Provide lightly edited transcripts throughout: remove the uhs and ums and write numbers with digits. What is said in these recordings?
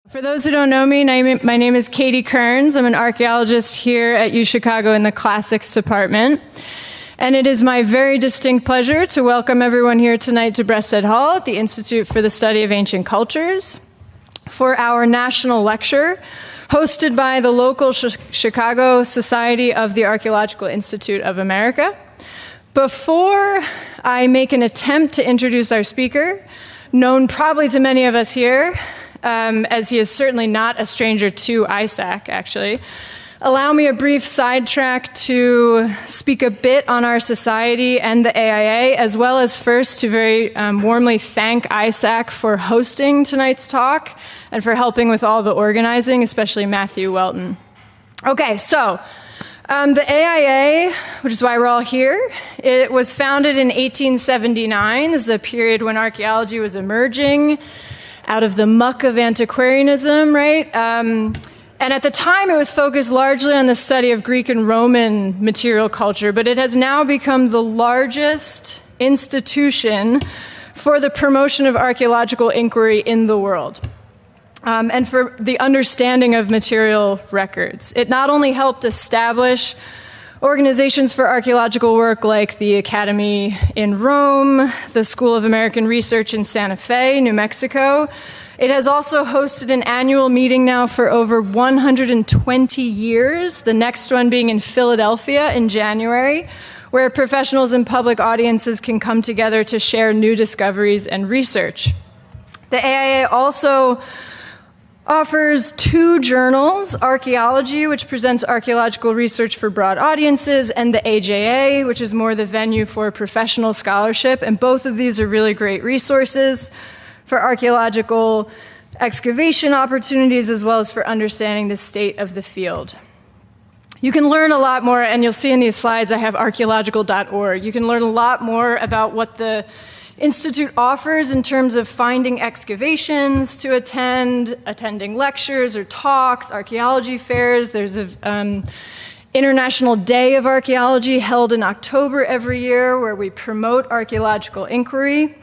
For those who don't know me, my name is Katie Kearns. I'm an archaeologist here at UChicago in the Classics Department. And it is my very distinct pleasure to welcome everyone here tonight to Breasted Hall at the Institute for the Study of Ancient Cultures for our national lecture, hosted by the local Chicago Society of the Archaeological Institute of America. Before I make an attempt to introduce our speaker, known probably to many of us here, as he is certainly not a stranger to ISAC, actually, allow me a brief sidetrack to speak a bit on our society and the AIA, as well as first to very warmly thank ISAC for hosting tonight's talk and for helping with all the organizing, especially Matthew Welton. Okay, so the AIA, which is why we're all here, it was founded in 1879. This is a period when archaeology was emerging out of the muck of antiquarianism, right? And at the time, it was focused largely on the study of Greek and Roman material culture, but it has now become the largest institution for the promotion of archaeological inquiry in the world, and for the understanding of material records. It not only helped establish organizations for archaeological work like the Academy in Rome, the School of American Research in Santa Fe, New Mexico. It has also hosted an annual meeting now for over 120 years, the next one being in Philadelphia in January, where professionals and public audiences can come together to share new discoveries and research. The AIA also offers two journals, Archaeology, which presents archaeological research for broad audiences, and the AJA, which is more the venue for professional scholarship. And both of these are really great resources for archaeological excavation opportunities, as well as for understanding the state of the field. You can learn a lot more, and you'll see in these slides I have archaeological.org. You can learn a lot more about what the Institute offers in terms of finding excavations to attending lectures or talks, archaeology fairs. There's an International Day of Archaeology held in October every year where we promote archaeological inquiry.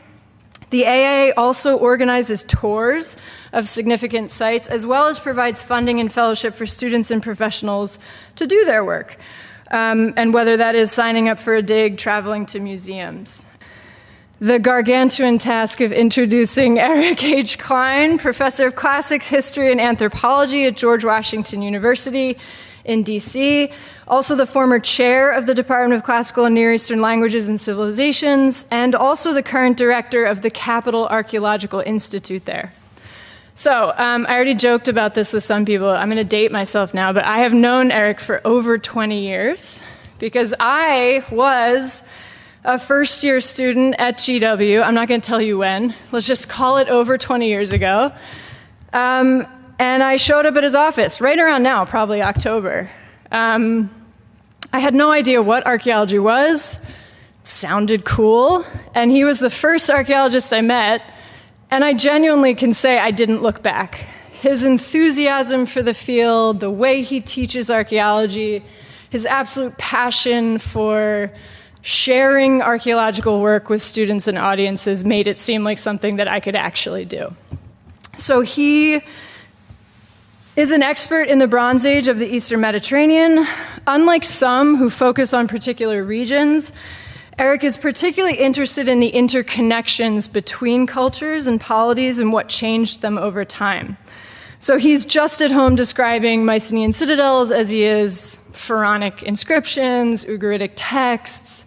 The AIA also organizes tours of significant sites, as well as provides funding and fellowship for students and professionals to do their work, and whether that is signing up for a dig, traveling to museums. The gargantuan task of introducing Eric H. Cline, professor of classics, history, and anthropology at George Washington University in D.C., also the former chair of the Department of Classical and Near Eastern Languages and Civilizations, and also the current director of the Capitol Archaeological Institute there. So I already joked about this with some people. I'm going to date myself now, but I have known Eric for over 20 years because I was a first-year student at GW. I'm not going to tell you when. Let's just call it over 20 years ago. And I showed up at his office right around now, probably October. I had no idea what archaeology was. Sounded cool. And he was the first archaeologist I met. And I genuinely can say I didn't look back. His enthusiasm for the field, the way he teaches archaeology, his absolute passion for sharing archaeological work with students and audiences made it seem like something that I could actually do. So he is an expert in the Bronze Age of the Eastern Mediterranean. Unlike some who focus on particular regions, Eric is particularly interested in the interconnections between cultures and polities and what changed them over time. So he's just at home describing Mycenaean citadels as he is pharaonic inscriptions, Ugaritic texts,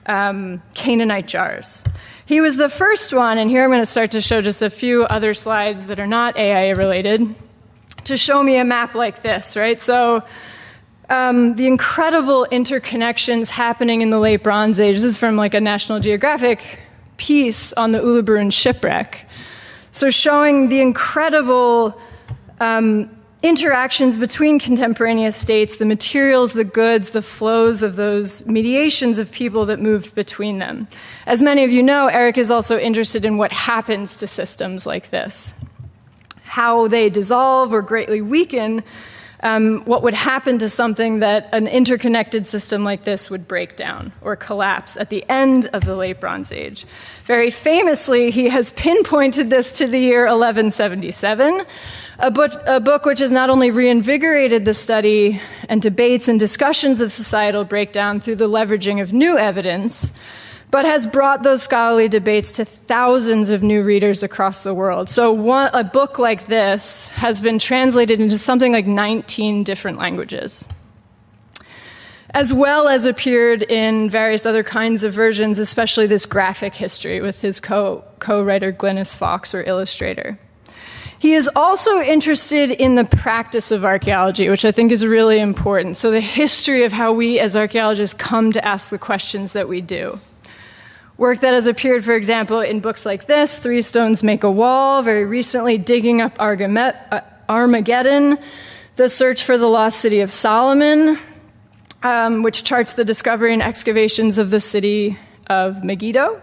Canaanite jars. He was the first one, and here I'm going to start to show just a few other slides that are not AIA related, to show me a map like this, right? So the incredible interconnections happening in the late Bronze Age. This is from like a National Geographic piece on the Uluburun shipwreck. So showing the incredible interactions between contemporaneous states, the materials, the goods, the flows of those mediations of people that moved between them. As many of you know, Eric is also interested in what happens to systems like this, how they dissolve or greatly weaken what would happen to something that an interconnected system like this would break down or collapse at the end of the Late Bronze Age. Very famously, he has pinpointed this to the year 1177, a book which has not only reinvigorated the study and debates and discussions of societal breakdown through the leveraging of new evidence, but has brought those scholarly debates to thousands of new readers across the world. So a book like this has been translated into something like 19 different languages, as well as appeared in various other kinds of versions, especially this graphic history with his co-writer Glynis Fawkes, or illustrator. He is also interested in the practice of archaeology, which I think is really important. So the history of how we as archaeologists come to ask the questions that we do. Work that has appeared, for example, in books like this, Three Stones Make a Wall, very recently Digging Up Armageddon, The Search for the Lost City of Solomon, which charts the discovery and excavations of the city of Megiddo.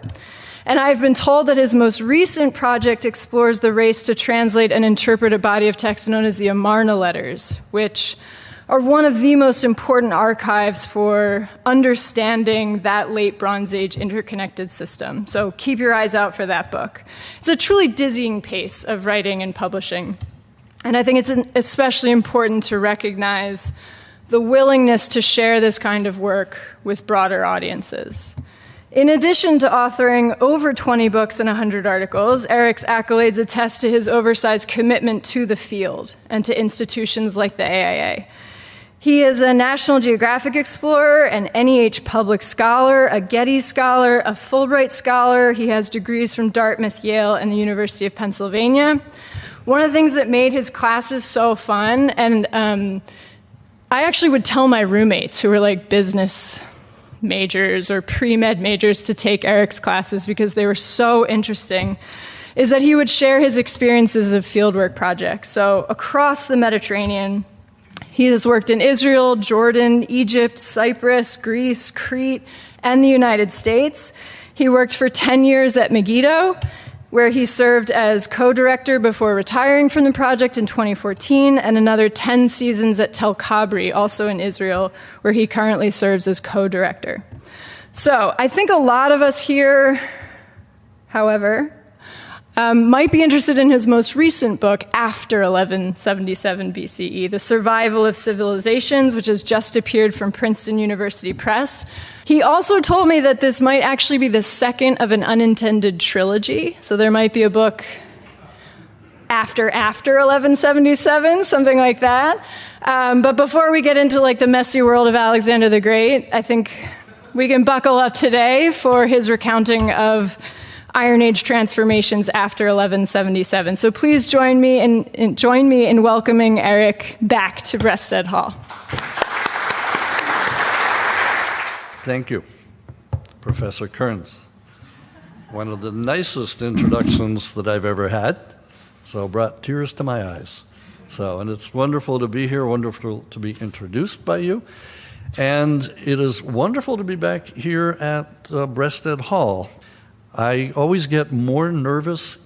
And I've been told that his most recent project explores the race to translate and interpret a body of text known as the Amarna letters, which are one of the most important archives for understanding that late Bronze Age interconnected system. So keep your eyes out for that book. It's a truly dizzying pace of writing and publishing. And I think it's especially important to recognize the willingness to share this kind of work with broader audiences. In addition to authoring over 20 books and 100 articles, Eric's accolades attest to his oversized commitment to the field and to institutions like the AIA. He is a National Geographic explorer, an NEH Public Scholar, a Getty Scholar, a Fulbright Scholar. He has degrees from Dartmouth, Yale, and the University of Pennsylvania. One of the things that made his classes so fun, and I actually would tell my roommates who were like business majors or pre-med majors to take Eric's classes because they were so interesting, is that he would share his experiences of fieldwork projects. So across the Mediterranean, he has worked in Israel, Jordan, Egypt, Cyprus, Greece, Crete, and the United States. He worked for 10 years at Megiddo, where he served as co-director before retiring from the project in 2014, and another 10 seasons at Tel Kabri, also in Israel, where he currently serves as co-director. So I think a lot of us here, however, might be interested in his most recent book, After 1177 BCE, The Survival of Civilizations, which has just appeared from Princeton University Press. He also told me that this might actually be the second of an unintended trilogy, so there might be a book after 1177, something like that. But before we get into like the messy world of Alexander the Great, I think we can buckle up today for his recounting of Iron Age transformations after 1177. So please join me in welcoming Eric back to Breasted Hall. Thank you, Professor Kearns. One of the nicest introductions that I've ever had, so brought tears to my eyes. And it's wonderful to be here, wonderful to be introduced by you. And it is wonderful to be back here at Breasted Hall. I always get more nervous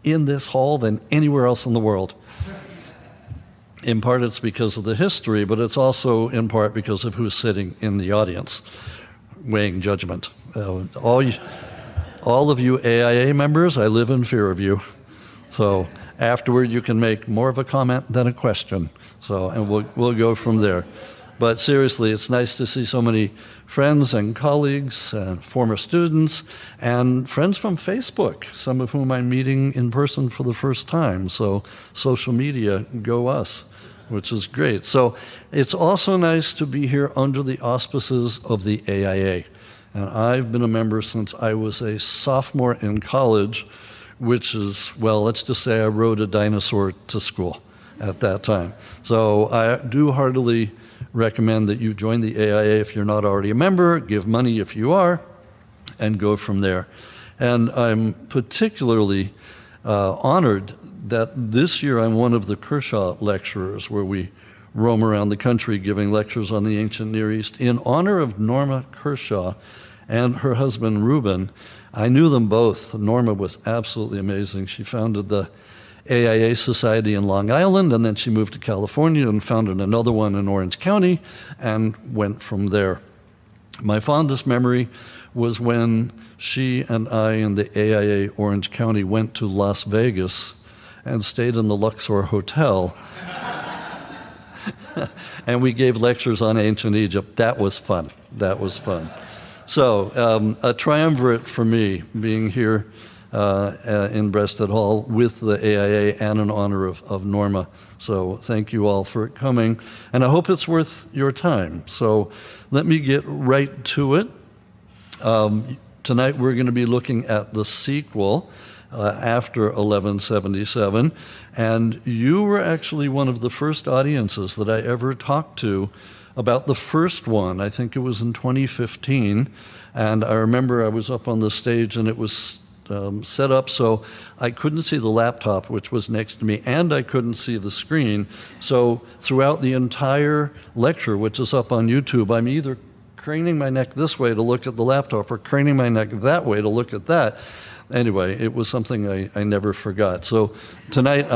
in this hall than anywhere else in the world. In part, it's because of the history, but it's also in part because of who's sitting in the audience, weighing judgment. All of you AIA members, I live in fear of you. So afterward, you can make more of a comment than a question. And we'll go from there. But seriously, it's nice to see so many friends and colleagues, former students, and friends from Facebook, some of whom I'm meeting in person for the first time. So social media, go us, which is great. So it's also nice to be here under the auspices of the AIA. And I've been a member since I was a sophomore in college, which is, well, let's just say I rode a dinosaur to school at that time. So I do heartily recommend that you join the AIA if you're not already a member, give money if you are, and go from there. And I'm particularly honored that this year I'm one of the Kershaw lecturers, where we roam around the country giving lectures on the ancient Near East in honor of Norma Kershaw and her husband Reuben. I knew them both. Norma was absolutely amazing. She founded the AIA Society in Long Island, and then she moved to California and founded another one in Orange County and went from there. My fondest memory was when she and I and the AIA Orange County went to Las Vegas and stayed in the Luxor Hotel. And we gave lectures on ancient Egypt. That was fun. That was fun. So a triumvirate for me being here in Breasted Hall with the AIA and in honor of Norma. So thank you all for coming, and I hope it's worth your time. So let me get right to it. Tonight we're going to be looking at the sequel after 1177, and you were actually one of the first audiences that I ever talked to about the first one. I think it was in 2015, and I remember I was up on the stage and it was set up so I couldn't see the laptop, which was next to me, and I couldn't see the screen. So throughout the entire lecture, which is up on YouTube, I'm either craning my neck this way to look at the laptop or craning my neck that way to look at that. Anyway, it was something I never forgot. So tonight,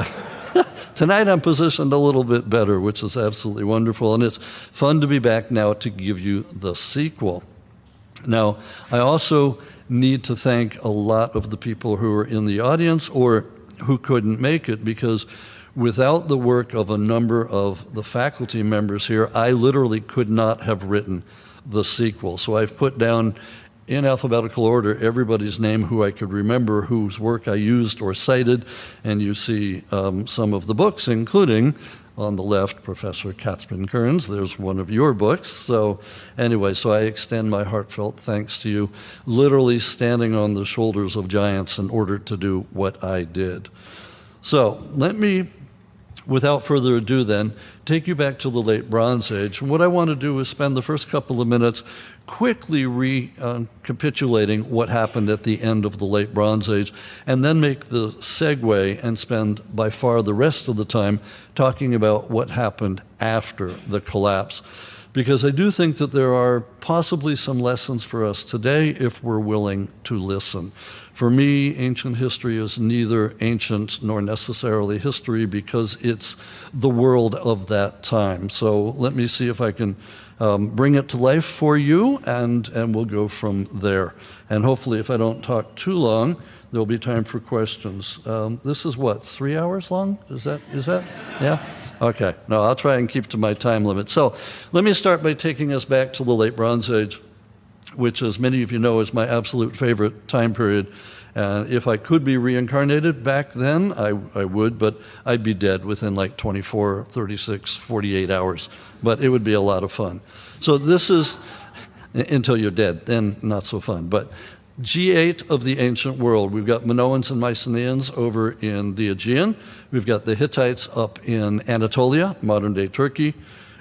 tonight I'm positioned a little bit better, which is absolutely wonderful, and it's fun to be back now to give you the sequel. Now, I also need to thank a lot of the people who are in the audience or who couldn't make it, because without the work of a number of the faculty members here, I literally could not have written the sequel. So I've put down in alphabetical order everybody's name who I could remember, whose work I used or cited, and you see some of the books, including on the left, Professor Catherine Kearns. There's one of your books. So anyway, so I extend my heartfelt thanks to you, literally standing on the shoulders of giants in order to do what I did. So let me, without further ado then, take you back to the late Bronze Age. And what I want to do is spend the first couple of minutes quickly recapitulating what happened at the end of the late Bronze Age, and then make the segue and spend by far the rest of the time talking about what happened after the collapse. Because I do think that there are possibly some lessons for us today if we're willing to listen. For me, ancient history is neither ancient nor necessarily history, because it's the world of that time. So let me see if I can bring it to life for you, and we'll go from there. And hopefully, if I don't talk too long, there'll be time for questions. This is what, 3 hours long? Is that? Yeah? Okay. No, I'll try and keep to my time limit. So let me start by taking us back to the late Bronze Age, which, as many of you know, is my absolute favorite time period. If I could be reincarnated back then, I would, but I'd be dead within like 24, 36, 48 hours. But it would be a lot of fun. So this is, until you're dead, then not so fun. But G8 of the ancient world. We've got Minoans and Mycenaeans over in the Aegean. We've got the Hittites up in Anatolia, modern-day Turkey.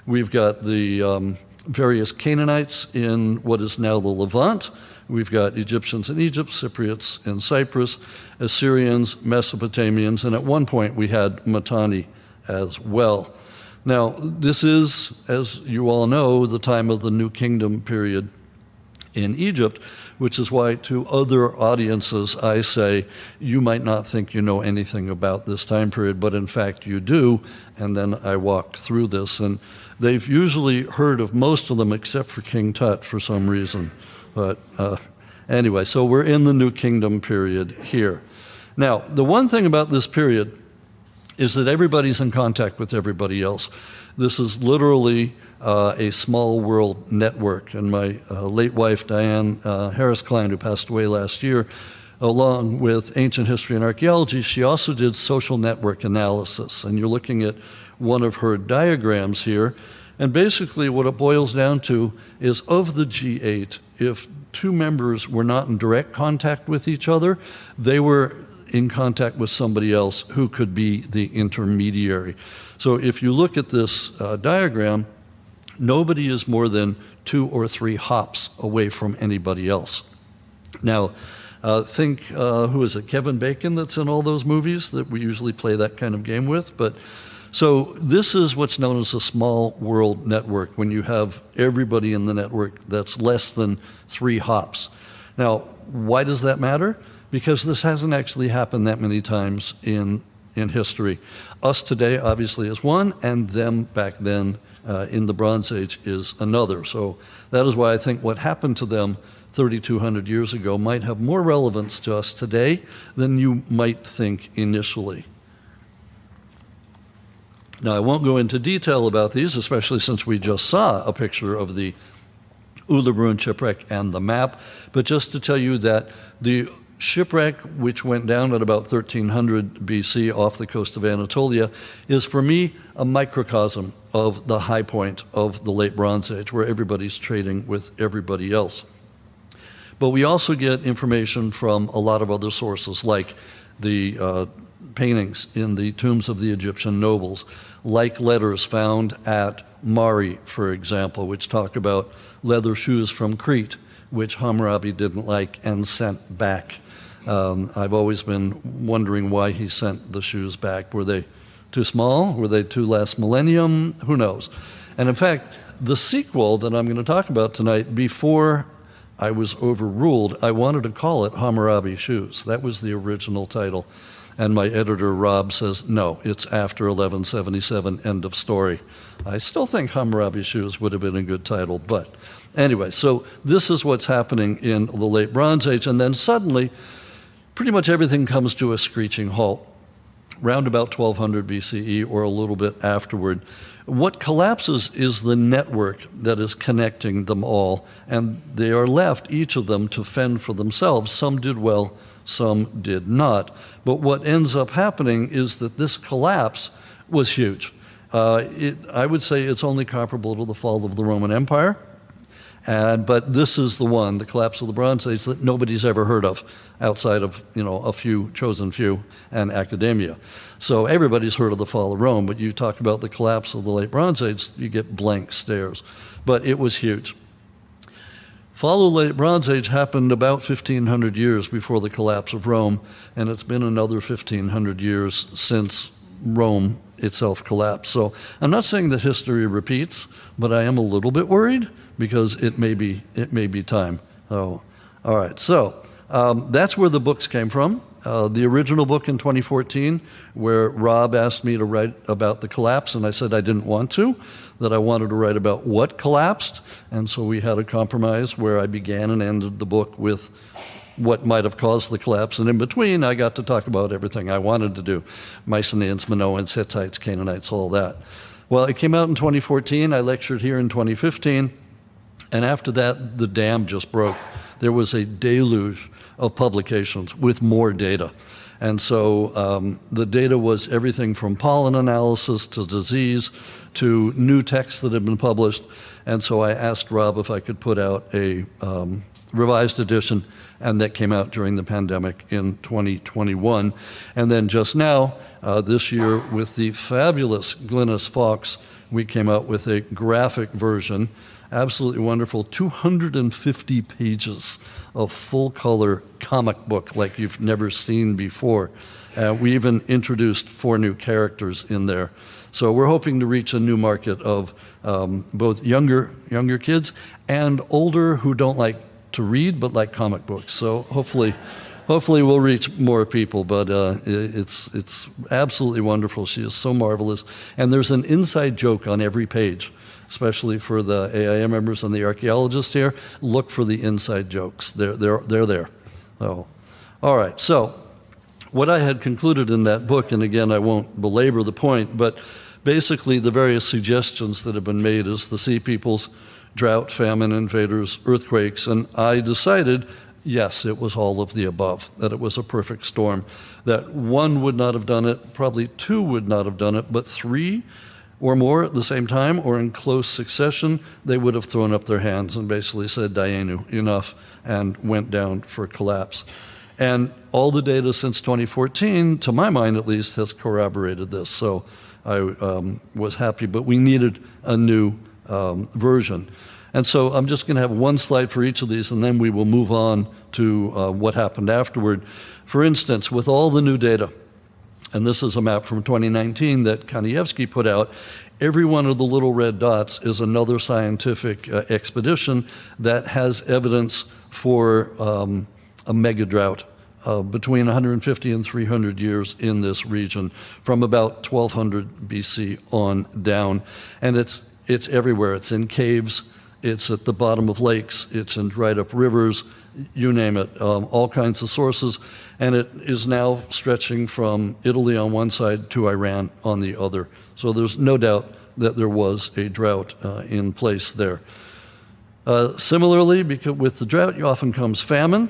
We've got the various Canaanites in what is now the Levant. We've got Egyptians in Egypt, Cypriots in Cyprus, Assyrians, Mesopotamians, and at one point we had Mitanni as well. Now, this is, as you all know, the time of the New Kingdom period in Egypt, which is why to other audiences I say, you might not think you know anything about this time period, but in fact you do, and then I walk through this. And they've usually heard of most of them except for King Tut for some reason. But anyway, so we're in the New Kingdom period here. Now, the one thing about this period is that everybody's in contact with everybody else. This is literally a small world network. And my late wife, Diane Harris Cline, who passed away last year, along with ancient history and archaeology, she also did social network analysis. And you're looking at one of her diagrams here. And basically what it boils down to is, of the G8, if two members were not in direct contact with each other, they were in contact with somebody else who could be the intermediary. So if you look at this diagram, nobody is more than 2 or 3 hops away from anybody else. Now, think, who is it, Kevin Bacon that's in all those movies that we usually play that kind of game with? But so this is what's known as a small world network, when you have everybody in the network that's less than 3 hops. Now, why does that matter? Because this hasn't actually happened that many times in in history. Us today, obviously, is one, and them back then in the Bronze Age is another. So that is why I think what happened to them 3,200 years ago might have more relevance to us today than you might think initially. Now, I won't go into detail about these, especially since we just saw a picture of the Ullabrun shipwreck and the map, but just to tell you that the shipwreck, which went down at about 1300 BC off the coast of Anatolia, is for me a microcosm of the high point of the late Bronze Age, where everybody's trading with everybody else. But we also get information from a lot of other sources, like the paintings in the tombs of the Egyptian nobles, like letters found at Mari, for example, which talk about leather shoes from Crete, which Hammurabi didn't like and sent back. I've always been wondering why he sent the shoes back. Were they too small? Were they too last millennium? Who knows? And in fact, the sequel that I'm going to talk about tonight, before I was overruled, I wanted to call it Hammurabi Shoes. That was the original title. And my editor, Rob, says, no, it's after 1177, end of story. I still think Hammurabi Shoes would have been a good title, but anyway, so this is what's happening in the late Bronze Age, and then suddenly, pretty much everything comes to a screeching halt, round about 1200 BCE or a little bit afterward. What collapses is the network that is connecting them all, and they are left, each of them, to fend for themselves. Some did well, some did not. But what ends up happening is that this collapse was huge. I would say it's only comparable to the fall of the Roman Empire. But this is the one, the collapse of the Bronze Age, that nobody's ever heard of outside of, a few, chosen few, and academia. So everybody's heard of the fall of Rome, but you talk about the collapse of the late Bronze Age, you get blank stares. But it was huge. Fall of the late Bronze Age happened about 1,500 years before the collapse of Rome, and it's been another 1,500 years since Rome itself collapsed. So I'm not saying that history repeats, but I am a little bit worried, because it may be time. Oh, all right. So that's where the books came from. The original book in 2014, where Rob asked me to write about the collapse, and I said I didn't want to, that I wanted to write about what collapsed, and so we had a compromise where I began and ended the book with what might have caused the collapse, and in between I got to talk about everything I wanted to do, Mycenaeans, Minoans, Hittites, Canaanites, all that. Well, it came out in 2014. I lectured here in 2015. And after that, the dam just broke. There was a deluge of publications with more data. And so the data was everything from pollen analysis to disease to new texts that had been published. And so I asked Rob if I could put out a revised edition, and that came out during the pandemic in 2021. And then just now, this year, with the fabulous Glynis Fawkes, we came out with a graphic version. Absolutely wonderful, 250 pages of full-color comic book like you've never seen before. We even introduced 4 new characters in there. So we're hoping to reach a new market of both younger kids and older who don't like to read but like comic books. So hopefully we'll reach more people, but it's absolutely wonderful. She is so marvelous. And there's an inside joke on every page, especially for the AIA members and the archaeologists here. Look for the inside jokes. They're there. Oh, all right. So what I had concluded in that book, and again, I won't belabor the point, but basically the various suggestions that have been made is the sea peoples, drought, famine, invaders, earthquakes, and I decided, yes, it was all of the above, that it was a perfect storm, that 1 would not have done it, probably 2 would not have done it, but 3 or more at the same time or in close succession, they would have thrown up their hands and basically said, Dayenu, enough, and went down for collapse. And all the data since 2014, to my mind at least, has corroborated this. So I was happy, but we needed a new version. And so I'm just going to have one slide for each of these, and then we will move on to what happened afterward. For instance, with all the new data, and this is a map from 2019 that Kanievsky put out, every one of the little red dots is another scientific expedition that has evidence for a mega drought between 150 and 300 years in this region, from about 1200 BC on down. And it's everywhere. It's in caves, it's at the bottom of lakes, it's in dried up rivers, you name it, all kinds of sources. And it is now stretching from Italy on one side to Iran on the other. So there's no doubt that there was a drought in place there. Similarly, because with the drought often comes famine,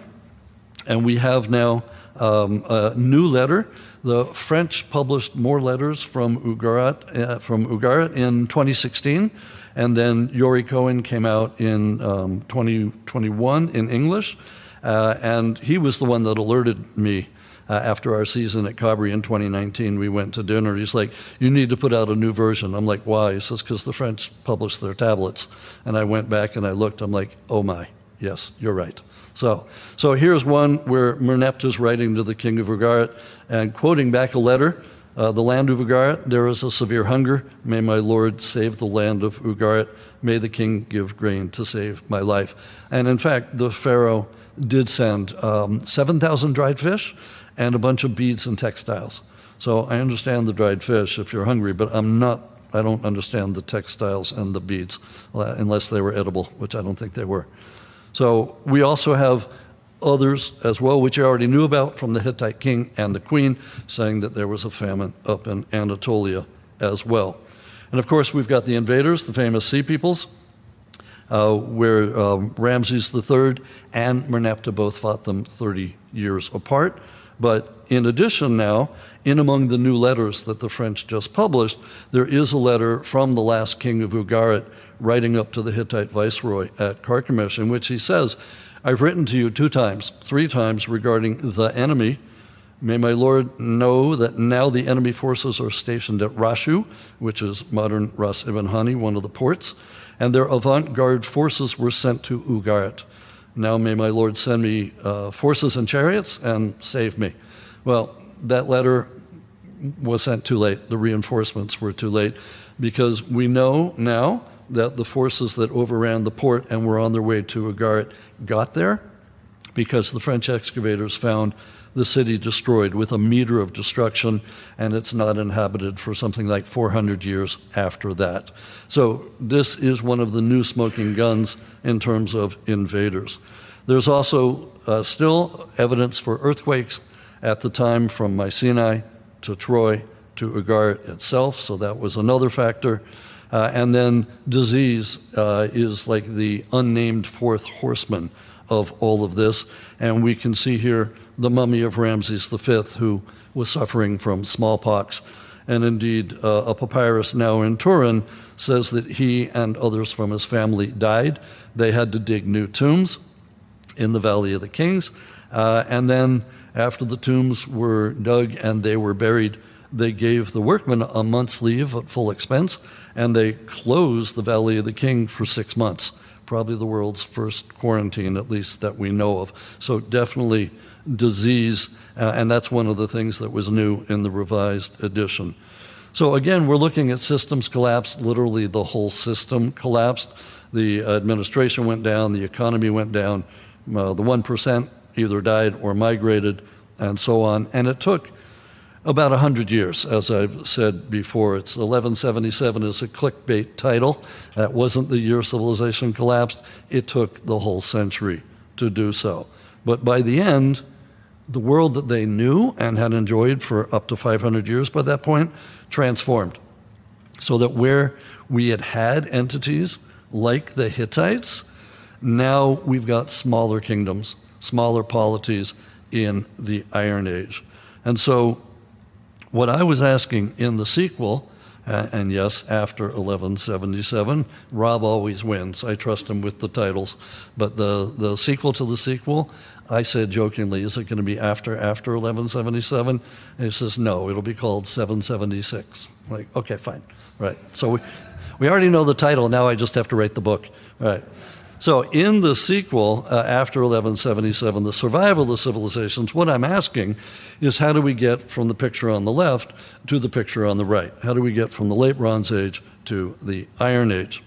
and we have now a new letter. The French published more letters from Ugarit in 2016, and then Yori Cohen came out in 2021 in English, and he was the one that alerted me. After our season at Cabri in 2019, we went to dinner. He's like, you need to put out a new version. I'm like, why? He says, because the French published their tablets. And I went back and I looked. I'm like, oh my, yes, you're right. So here's one where Merneptah is writing to the king of Ugarit and quoting back a letter. The land of Ugarit, there is a severe hunger. May my Lord save the land of Ugarit. May the king give grain to save my life. And in fact, the Pharaoh did send 7,000 dried fish and a bunch of beads and textiles. So I understand the dried fish if you're hungry, but I don't understand the textiles and the beads unless they were edible, which I don't think they were. So we also have others as well, which you already knew about from the Hittite king and the queen, saying that there was a famine up in Anatolia as well. And of course, we've got the invaders, the famous sea peoples, where Ramses III and Merneptah both fought them 30 years apart. But in addition now, in among the new letters that the French just published, there is a letter from the last king of Ugarit writing up to the Hittite viceroy at Carchemish, in which he says, I've written to you 3 times regarding the enemy. May my lord know that now the enemy forces are stationed at Rashu, which is modern Ras Ibn Hani, one of the ports, and their avant-garde forces were sent to Ugarit. Now may my lord send me forces and chariots and save me. Well, that letter was sent too late. The reinforcements were too late, because we know now that the forces that overran the port and were on their way to Ugarit got there because the French excavators found the city destroyed with a meter of destruction, and it's not inhabited for something like 400 years after that. So this is one of the new smoking guns in terms of invaders. There's also still evidence for earthquakes at the time from Mycenae to Troy to Ugarit itself, so that was another factor. And then disease is like the unnamed fourth horseman of all of this, and we can see here the mummy of Ramses V, who was suffering from smallpox. And indeed, a papyrus now in Turin says that he and others from his family died. They had to dig new tombs in the Valley of the Kings. And then after the tombs were dug and they were buried, they gave the workmen a month's leave at full expense, and they closed the Valley of the King for 6 months. Probably the world's first quarantine, at least that we know of. So definitely disease, and that's one of the things that was new in the revised edition. So again, we're looking at systems collapse. Literally the whole system collapsed. The administration went down, the economy went down, the 1% either died or migrated, and so on. And it took about 100 years, as I've said before. It's 1177 is a clickbait title. That wasn't the year civilization collapsed. It took the whole century to do so. But by the end, the world that they knew and had enjoyed for up to 500 years by that point transformed. So that where we had entities like the Hittites, now we've got smaller kingdoms, smaller polities in the Iron Age. And so what I was asking in the sequel, and yes, after 1177, Rob always wins. I trust him with the titles. But the sequel to the sequel, I said jokingly, is it going to be after 1177? And he says, no, it'll be called 776. I'm like, okay, fine. Right. So we already know the title. Now I just have to write the book. All right. So in the sequel, after 1177, the survival of the civilizations, what I'm asking is how do we get from the picture on the left to the picture on the right? How do we get from the Late Bronze Age to the Iron Age?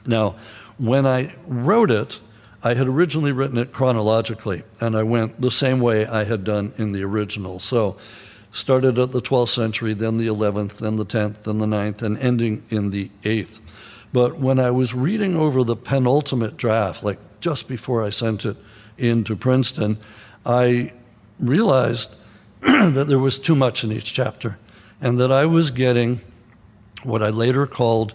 Now, when I wrote it, I had originally written it chronologically, and I went the same way I had done in the original. So started at the 12th century, then the 11th, then the 10th, then the 9th, and ending in the 8th. But when I was reading over the penultimate draft, like just before I sent it into Princeton, I realized that there was too much in each chapter, and that I was getting what I later called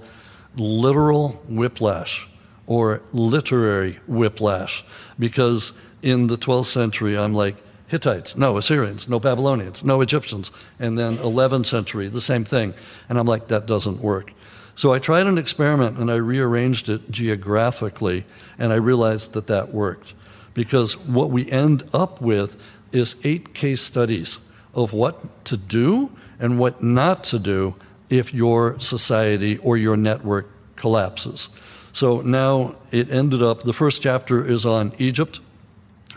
literal whiplash, or literary whiplash, because in the 12th century, I'm like, Hittites, no Assyrians, no Babylonians, no Egyptians, and then 11th century, the same thing. And I'm like, that doesn't work. So I tried an experiment, and I rearranged it geographically, and I realized that that worked. Because what we end up with is 8 case studies of what to do and what not to do if your society or your network collapses. So now it ended up, the first chapter is on Egypt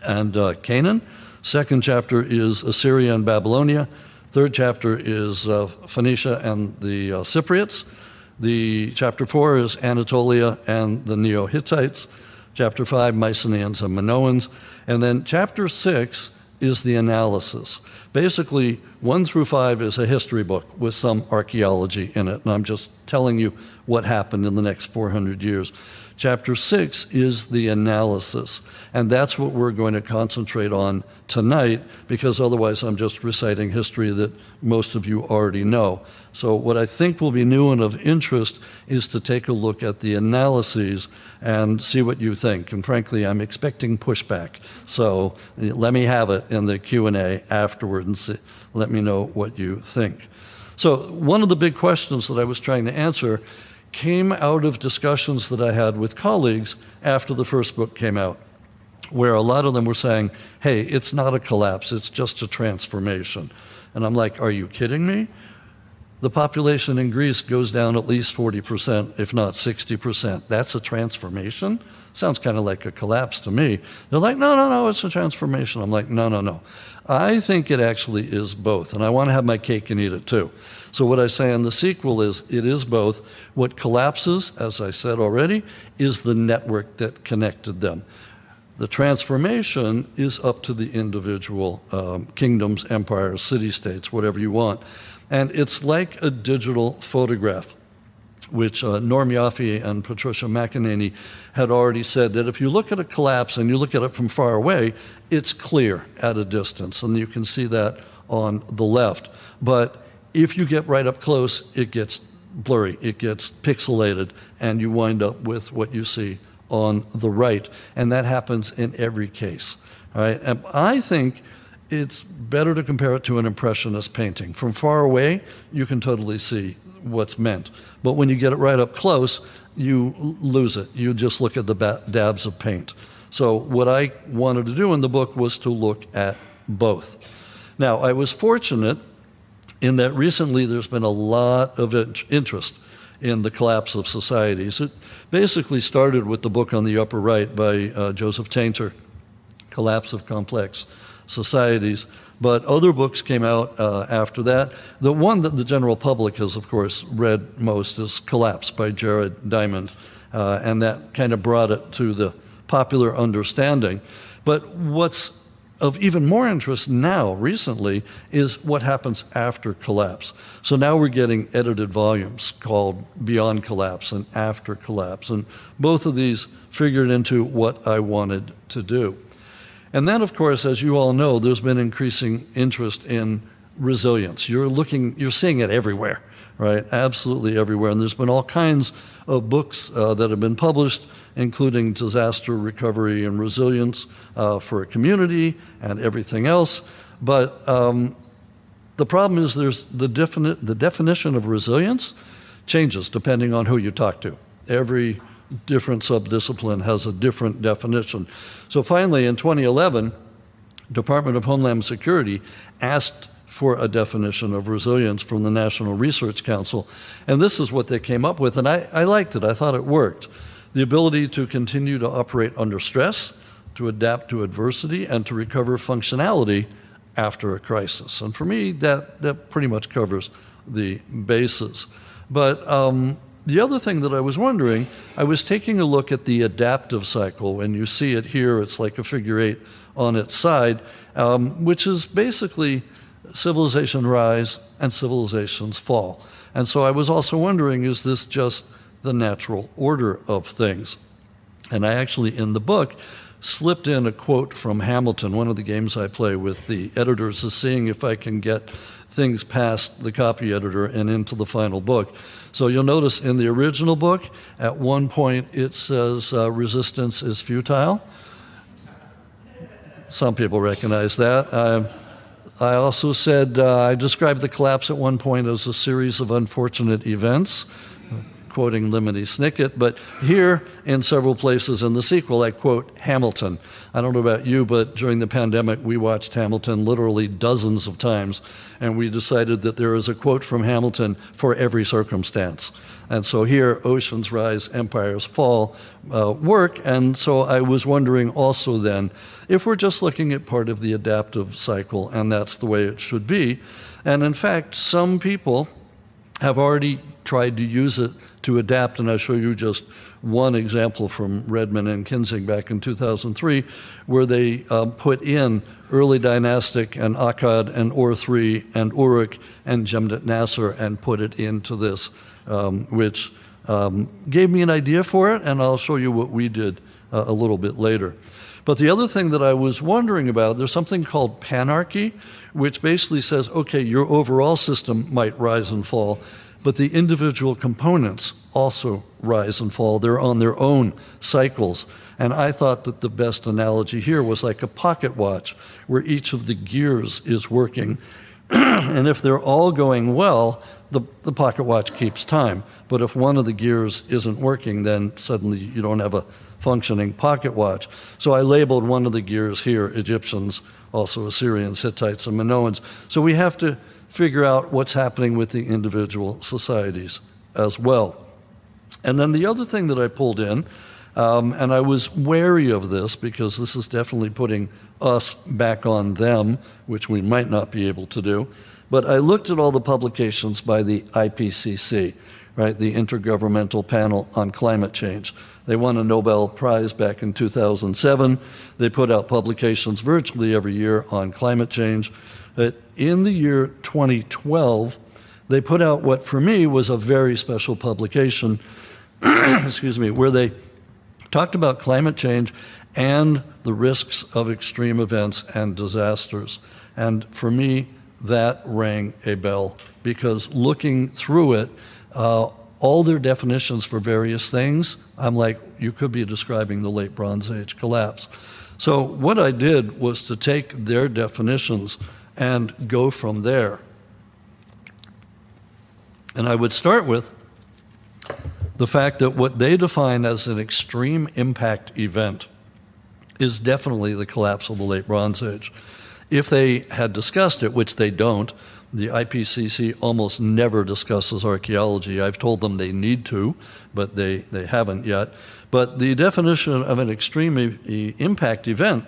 and Canaan. Second chapter is Assyria and Babylonia. Third chapter is Phoenicia and the Cypriots. The chapter 4 is Anatolia and the Neo-Hittites. Chapter 5, Mycenaeans and Minoans. And then chapter 6 is the analysis. Basically, 1 through 5 is a history book with some archaeology in it, and I'm just telling you what happened in the next 400 years. Chapter 6 is the analysis, and that's what we're going to concentrate on tonight, because otherwise I'm just reciting history that most of you already know. So what I think will be new and of interest is to take a look at the analyses and see what you think. And frankly, I'm expecting pushback. So let me have it in the Q&A afterward and see, let me know what you think. So one of the big questions that I was trying to answer came out of discussions that I had with colleagues after the first book came out, where a lot of them were saying, hey, it's not a collapse, it's just a transformation. And I'm like, are you kidding me? The population in Greece goes down at least 40%, if not 60%. That's a transformation? Sounds kind of like a collapse to me. They're like, no, it's a transformation. I'm like, no. I think it actually is both, and I want to have my cake and eat it too. So what I say in the sequel is, it is both. What collapses, as I said already, is the network that connected them. The transformation is up to the individual kingdoms, empires, city-states, whatever you want. And it's like a digital photograph, which Norm Yaffe and Patricia McEnany had already said that if you look at a collapse and you look at it from far away, it's clear at a distance, and you can see that on the left. But if you get right up close, it gets blurry, it gets pixelated, and you wind up with what you see on the right. And that happens in every case. All right? And I think it's better to compare it to an impressionist painting. From far away, you can totally see what's meant. But when you get it right up close, you lose it. You just look at the dabs of paint. So what I wanted to do in the book was to look at both. Now, I was fortunate in that recently there's been a lot of interest in the collapse of societies. It basically started with the book on the upper right by Joseph Tainter, Collapse of Complex Societies. But other books came out after that. The one that the general public has, of course, read most is Collapse by Jared Diamond, and that kind of brought it to the popular understanding. But what's of even more interest now, recently, is what happens after collapse. So now we're getting edited volumes called Beyond Collapse and After Collapse, and both of these figured into what I wanted to do. And then, of course, as you all know, there's been increasing interest in resilience. You're seeing it everywhere, right? Absolutely everywhere. And there's been all kinds of books that have been published, including disaster recovery and resilience for a community and everything else. But the problem is there's the definition of resilience changes depending on who you talk to. Every different subdiscipline has a different definition. So finally, in 2011, Department of Homeland Security asked for a definition of resilience from the National Research Council, and this is what they came up with, and I liked it. I thought it worked. The ability to continue to operate under stress, to adapt to adversity, and to recover functionality after a crisis. And for me, that pretty much covers the bases. But the other thing that I was wondering, I was taking a look at the adaptive cycle, and you see it here, it's like a figure 8 on its side, which is basically civilization rise and civilizations fall. And so I was also wondering, is this just the natural order of things? And I actually, in the book, slipped in a quote from Hamilton. One of the games I play with the editors is seeing if I can get things past the copy editor and into the final book. So you'll notice in the original book, at one point it says resistance is futile. Some people recognize that. I also said, I described the collapse at one point as a series of unfortunate events, quoting Lemony Snicket, but here in several places in the sequel, I quote Hamilton. I don't know about you, but during the pandemic, we watched Hamilton literally dozens of times, and we decided that there is a quote from Hamilton for every circumstance. And so here, oceans rise, empires fall, work, and so I was wondering also then, if we're just looking at part of the adaptive cycle, and that's the way it should be, and in fact, some people have already tried to use it to adapt, and I'll show you just one example from Redmond and Kinzig back in 2003, where they put in early dynastic and Akkad and Ur-3 and Uruk and Jemdet Nasser and put it into this, which gave me an idea for it, and I'll show you what we did a little bit later. But the other thing that I was wondering about, there's something called panarchy, which basically says, okay, your overall system might rise and fall, but the individual components also rise and fall. They're on their own cycles. And I thought that the best analogy here was like a pocket watch, where each of the gears is working. And if they're all going well, the pocket watch keeps time. But if one of the gears isn't working, then suddenly you don't have a functioning pocket watch. So I labeled one of the gears here Egyptians, also Assyrians, Hittites, and Minoans. So we have to figure out what's happening with the individual societies as well. And then the other thing that I pulled in, and I was wary of this because this is definitely putting us back on them, which we might not be able to do, but I looked at all the publications by the IPCC, right, the Intergovernmental Panel on Climate Change. They won a Nobel Prize back in 2007. They put out publications virtually every year on climate change. In the year 2012, they put out what for me was a very special publication, excuse me, where they talked about climate change and the risks of extreme events and disasters. And for me, that rang a bell, because looking through it, all their definitions for various things, I'm like, you could be describing the late Bronze Age collapse. So what I did was to take their definitions and go from there. And I would start with the fact that what they define as an extreme impact event is definitely the collapse of the late Bronze Age. If they had discussed it, which they don't, the IPCC almost never discusses archaeology. I've told them they need to, but they haven't yet. But the definition of an extreme impact event,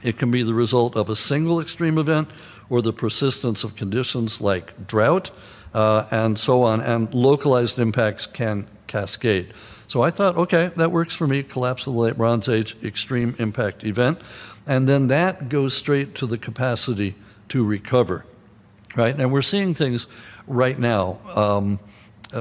it can be the result of a single extreme event or the persistence of conditions like drought and so on, and localized impacts can cascade. So I thought, okay, that works for me, collapse of the late Bronze Age, extreme impact event. And then that goes straight to the capacity to recover, right? And we're seeing things right now.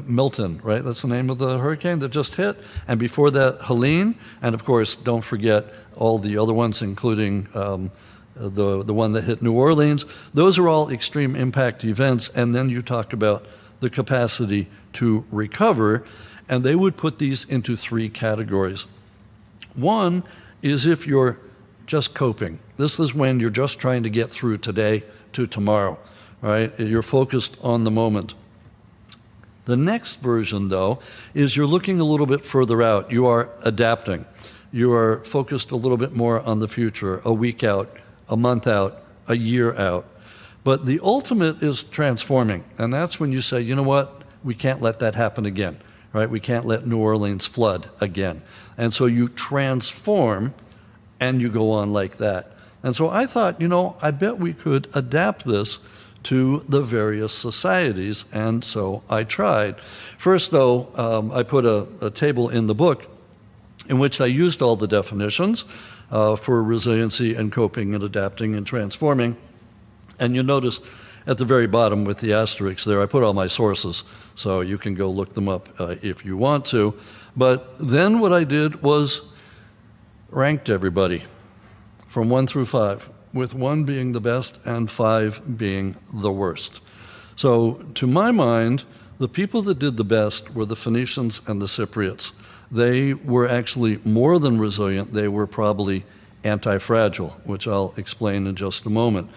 Milton, right? That's the name of the hurricane that just hit. And before that, Helene. And of course, don't forget all the other ones, including the one that hit New Orleans. Those are all extreme impact events. And then you talk about the capacity to recover. And they would put these into three categories. One is if you're just coping. This is when you're just trying to get through today to tomorrow, right? You're focused on the moment. The next version, though, is you're looking a little bit further out. You are adapting. You are focused a little bit more on the future, a week out, a month out, a year out. But the ultimate is transforming, and that's when you say, you know what, we can't let that happen again, right? We can't let New Orleans flood again. And so you transform, and you go on like that. And so I thought, you know, I bet we could adapt this to the various societies, and so I tried. First, though, I put a table in the book in which I used all the definitions for resiliency and coping and adapting and transforming. And you notice at the very bottom with the asterisks there, I put all my sources, so you can go look them up if you want to. But then what I did was ranked everybody from 1 through 5, with 1 being the best and 5 being the worst. So to my mind, the people that did the best were the Phoenicians and the Cypriots. They were actually more than resilient. They were probably anti-fragile, which I'll explain in just a moment.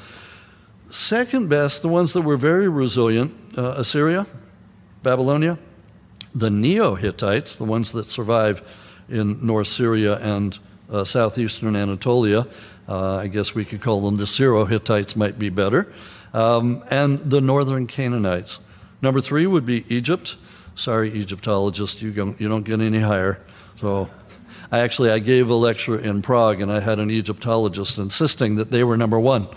Second best, the ones that were very resilient, Assyria, Babylonia, the Neo-Hittites, the ones that survive in North Syria and southeastern Anatolia. I guess we could call them the Syro-Hittites, might be better. And the northern Canaanites. Number 3 would be Egypt. Sorry, Egyptologists, you don't get any higher. So I gave a lecture in Prague, and I had an Egyptologist insisting that they were number 1.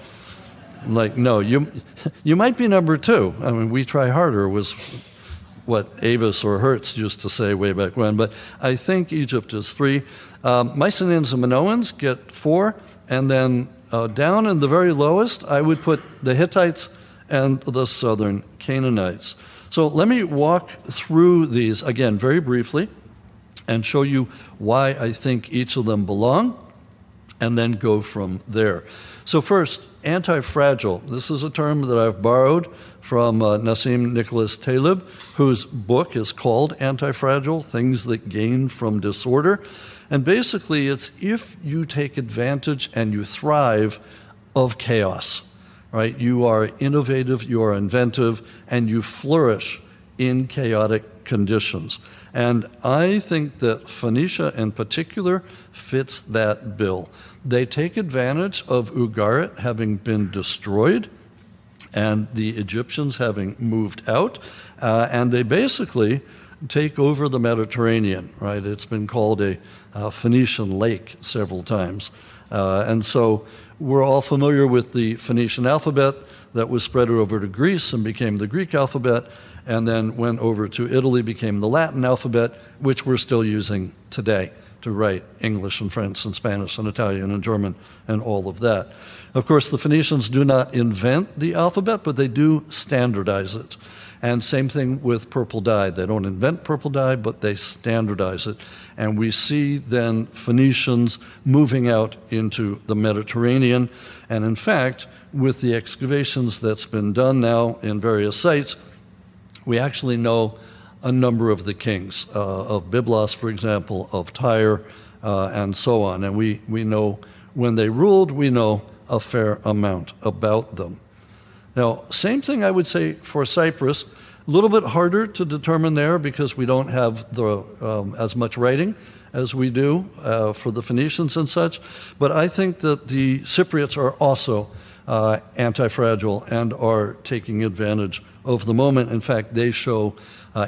I'm like, no, you might be number 2. I mean, we try harder was what Avis or Hertz used to say way back when, but I think Egypt is 3. Mycenaeans and Minoans get 4, and then down in the very lowest, I would put the Hittites and the southern Canaanites. So let me walk through these again very briefly and show you why I think each of them belong, and then go from there. So first, anti-fragile. This is a term that I've borrowed from Nassim Nicholas Taleb, whose book is called Anti-Fragile, Things That Gain from Disorder. And basically, it's if you take advantage and you thrive of chaos, right? You are innovative, you are inventive, and you flourish in chaotic conditions. And I think that Phoenicia in particular fits that bill. They take advantage of Ugarit having been destroyed and the Egyptians having moved out, and they basically take over the Mediterranean, right? It's been called a Phoenician lake several times. And so we're all familiar with the Phoenician alphabet that was spread over to Greece and became the Greek alphabet, and then went over to Italy, became the Latin alphabet, which we're still using today to write English and French and Spanish and Italian and German and all of that. Of course, the Phoenicians do not invent the alphabet, but they do standardize it. And same thing with purple dye. They don't invent purple dye, but they standardize it. And we see then Phoenicians moving out into the Mediterranean. And in fact, with the excavations that's been done now in various sites, we actually know a number of the kings, of Byblos, for example, of Tyre, and so on. And we know when they ruled, we know a fair amount about them. Now, same thing I would say for Cyprus. A little bit harder to determine there because we don't have as much writing as we do for the Phoenicians and such. But I think that the Cypriots are also anti-fragile and are taking advantage of the moment. In fact, they show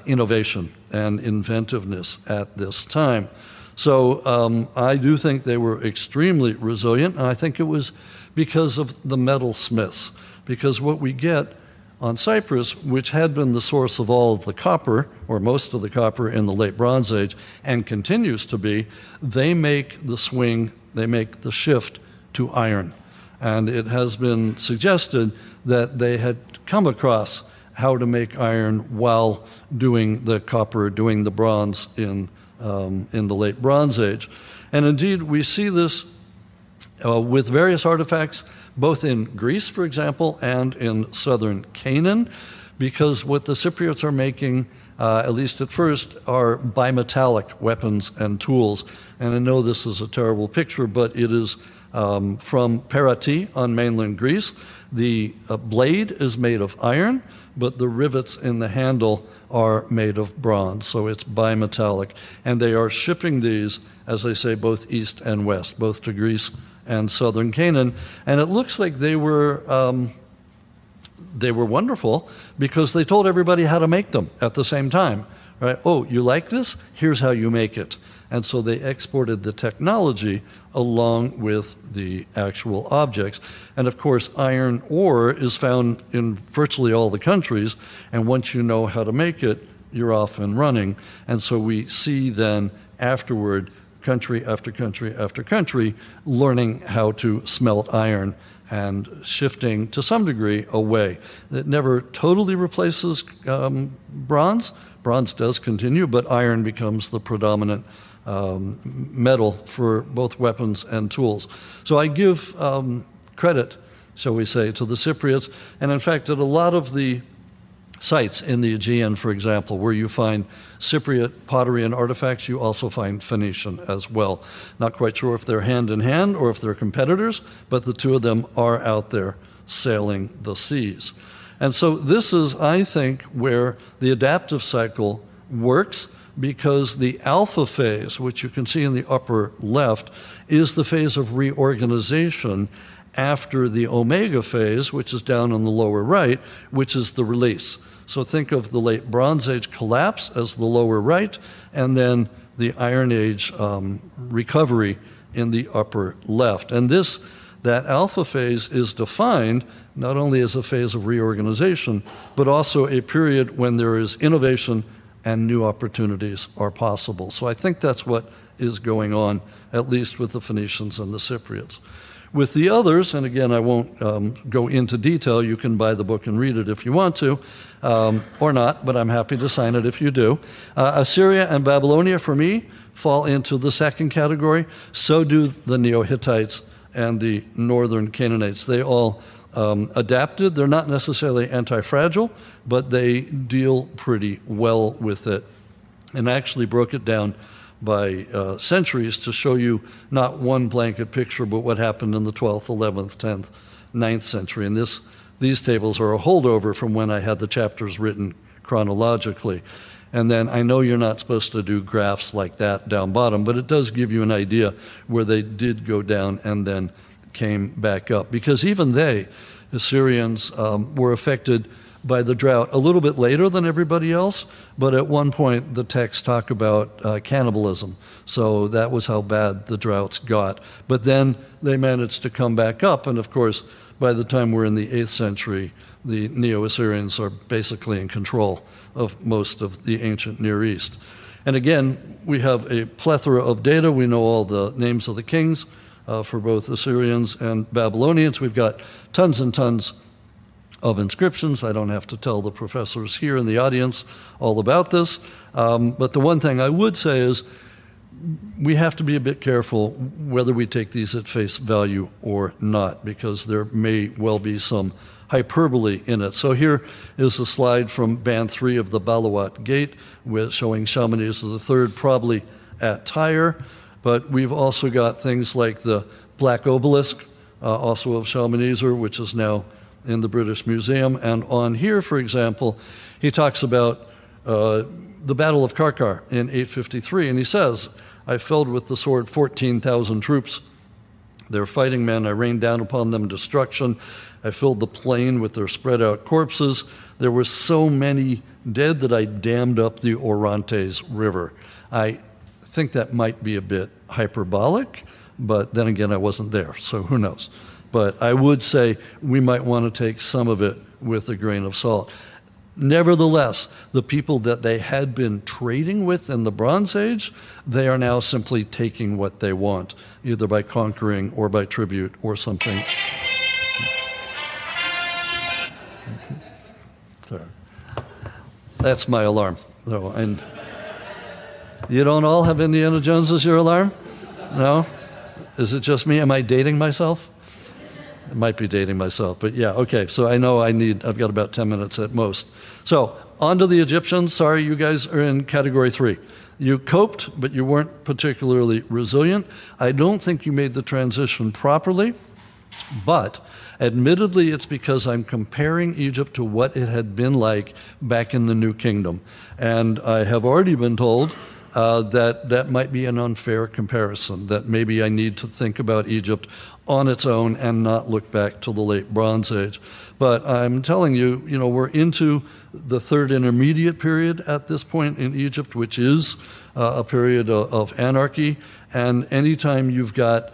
innovation and inventiveness at this time. So I do think they were extremely resilient, and I think it was because of the metalsmiths. Because what we get on Cyprus, which had been the source of all of the copper, or most of the copper in the late Bronze Age, and continues to be, they make the swing, they make the shift to iron. And it has been suggested that they had come across how to make iron while doing the copper, doing the bronze in the late Bronze Age. And indeed, we see this with various artifacts, both in Greece, for example, and in southern Canaan, because what the Cypriots are making, at least at first, are bimetallic weapons and tools. And I know this is a terrible picture, but it is from Perati on mainland Greece. The blade is made of iron, but the rivets in the handle are made of bronze, so it's bimetallic. And they are shipping these, as I say, both east and west, both to Greece and southern Canaan. And it looks like they were wonderful because they told everybody how to make them at the same time, right? Oh, you like this? Here's how you make it. And so they exported the technology along with the actual objects. And of course, iron ore is found in virtually all the countries, and once you know how to make it, you're off and running. And so we see then afterward, country after country after country learning how to smelt iron and shifting to some degree away. It never totally replaces bronze. Bronze does continue, but iron becomes the predominant metal for both weapons and tools. So I give credit, shall we say, to the Cypriots, and in fact at a lot of the sites in the Aegean, for example, where you find Cypriot pottery and artifacts, you also find Phoenician as well. Not quite sure if they're hand in hand or if they're competitors, but the two of them are out there sailing the seas. And so this is, I think, where the adaptive cycle works, because the alpha phase, which you can see in the upper left, is the phase of reorganization after the omega phase, which is down on the lower right, which is the release. So think of the late Bronze Age collapse as the lower right, and then the Iron Age recovery in the upper left. And that alpha phase is defined not only as a phase of reorganization, but also a period when there is innovation and new opportunities are possible. So I think that's what is going on, at least with the Phoenicians and the Cypriots. With the others, and again, I won't go into detail. You can buy the book and read it if you want to, or not, but I'm happy to sign it if you do. Assyria and Babylonia, for me, fall into the second category. So do the Neo-Hittites and the northern Canaanites. They all adapted. They're not necessarily anti-fragile, but they deal pretty well with it. And I actually broke it down by centuries to show you not one blanket picture, but what happened in the 12th, 11th, 10th, 9th century. And these tables are a holdover from when I had the chapters written chronologically. And then I know you're not supposed to do graphs like that down bottom, but it does give you an idea where they did go down and then came back up. Because even they, Assyrians, were affected by the drought a little bit later than everybody else, but at one point the texts talk about cannibalism. So that was how bad the droughts got. But then they managed to come back up, and of course, by the time we're in the 8th century, the Neo-Assyrians are basically in control of most of the ancient Near East. And again, we have a plethora of data. We know all the names of the kings for both Assyrians and Babylonians. We've got tons and tons of inscriptions. I don't have to tell the professors here in the audience all about this. But the one thing I would say is we have to be a bit careful whether we take these at face value or not, because there may well be some hyperbole in it. So here is a slide from Band 3 of the Balawat Gate showing Shalmaneser III probably at Tyre. But we've also got things like the Black Obelisk, also of Shalmaneser, which is now in the British Museum. And on here, for example, he talks about the Battle of Karkar in 853, and he says, "I felled with the sword 14,000 troops. Their fighting men, I rained down upon them destruction. I filled the plain with their spread out corpses. There were so many dead that I dammed up the Orontes River." I think that might be a bit hyperbolic, but then again, I wasn't there, so who knows. But I would say we might want to take some of it with a grain of salt. Nevertheless, the people that they had been trading with in the Bronze Age, they are now simply taking what they want, either by conquering or by tribute or something. Sorry. That's my alarm. So, and you don't all have Indiana Jones as your alarm? No? Is it just me? Am I dating myself? I might be dating myself, but yeah, okay. So I know I've got about 10 minutes at most. So on to the Egyptians. Sorry, you guys are in category 3. You coped, but you weren't particularly resilient. I don't think you made the transition properly, but admittedly it's because I'm comparing Egypt to what it had been like back in the New Kingdom. And I have already been told that might be an unfair comparison, that maybe I need to think about Egypt on its own and not look back to the late Bronze Age. But I'm telling you, we're into the third intermediate period at this point in Egypt, which is a period of anarchy. And anytime you've got